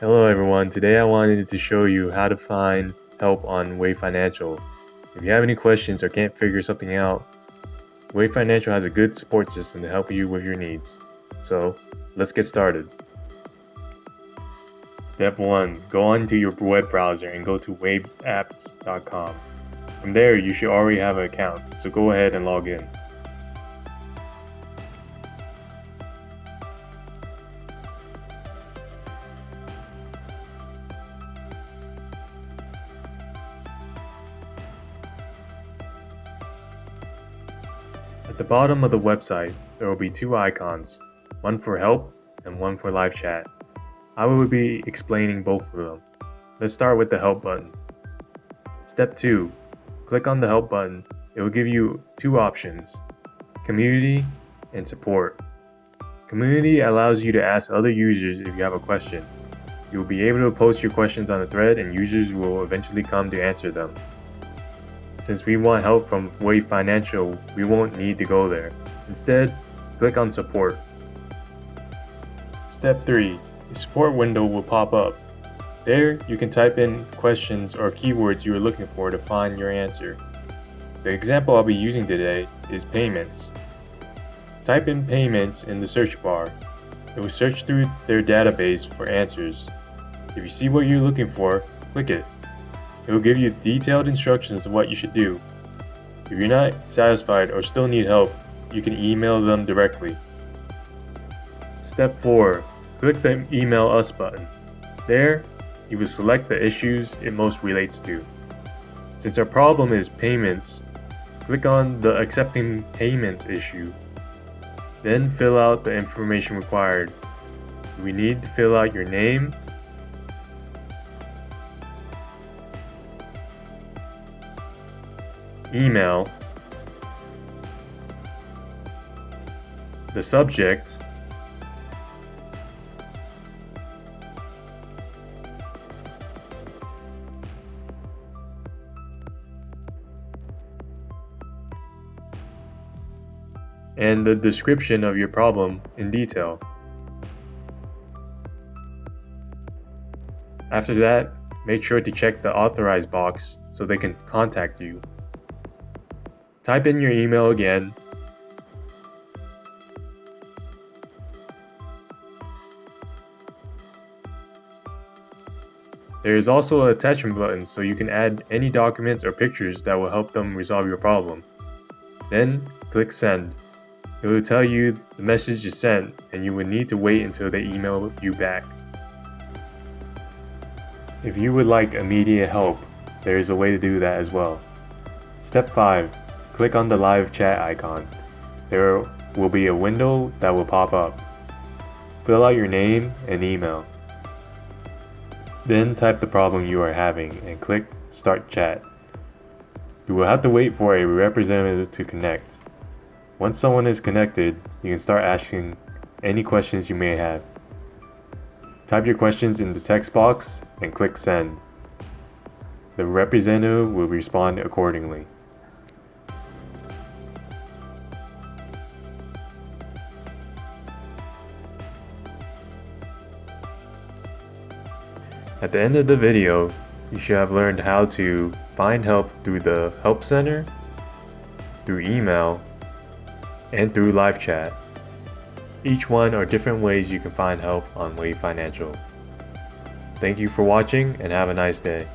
Hello everyone, today I wanted to show you how to find help on Wave Financial. If you have any questions or can't figure something out, Wave Financial has a good support system to help you with your needs. So, let's get started. Step 1. Go onto your web browser and go to wavesapps.com. From there, you should already have an account, so go ahead and log in. At the bottom of the website, there will be two icons, one for help and one for live chat. I will be explaining both of them. Let's start with the help button. Step 2. Click on the help button. It will give you two options, community and support. Community allows you to ask other users if you have a question. You will be able to post your questions on the thread and users will eventually come to answer them. Since we want help from Wave Financial, we won't need to go there. Instead, click on support. Step 3. The support window will pop up. There, you can type in questions or keywords you are looking for to find your answer. The example I'll be using today is payments. Type in payments in the search bar. It will search through their database for answers. If you see what you're looking for, click it. It will give you detailed instructions of what you should do. If you're not satisfied or still need help, you can email them directly. Step 4. Click the Email Us button. There, you will select the issues it most relates to. Since our problem is payments, click on the Accepting Payments issue. Then fill out the information required. We need to fill out your name, email, the subject, and the description of your problem in detail. After that, make sure to check the Authorize box so they can contact you. Type in your email again, there is also an attachment button so you can add any documents or pictures that will help them resolve your problem. Then click Send. It will tell you the message is sent and you will need to wait until they email you back. If you would like immediate help, there is a way to do that as well. Step 5. Click on the live chat icon. There will be a window that will pop up. Fill out your name and email. Then type the problem you are having and click Start Chat. You will have to wait for a representative to connect. Once someone is connected, you can start asking any questions you may have. Type your questions in the text box and click Send. The representative will respond accordingly. At the end of the video, you should have learned how to find help through the Help Center, through email, and through live chat. Each one are different ways you can find help on Wave Financial. Thank you for watching and have a nice day.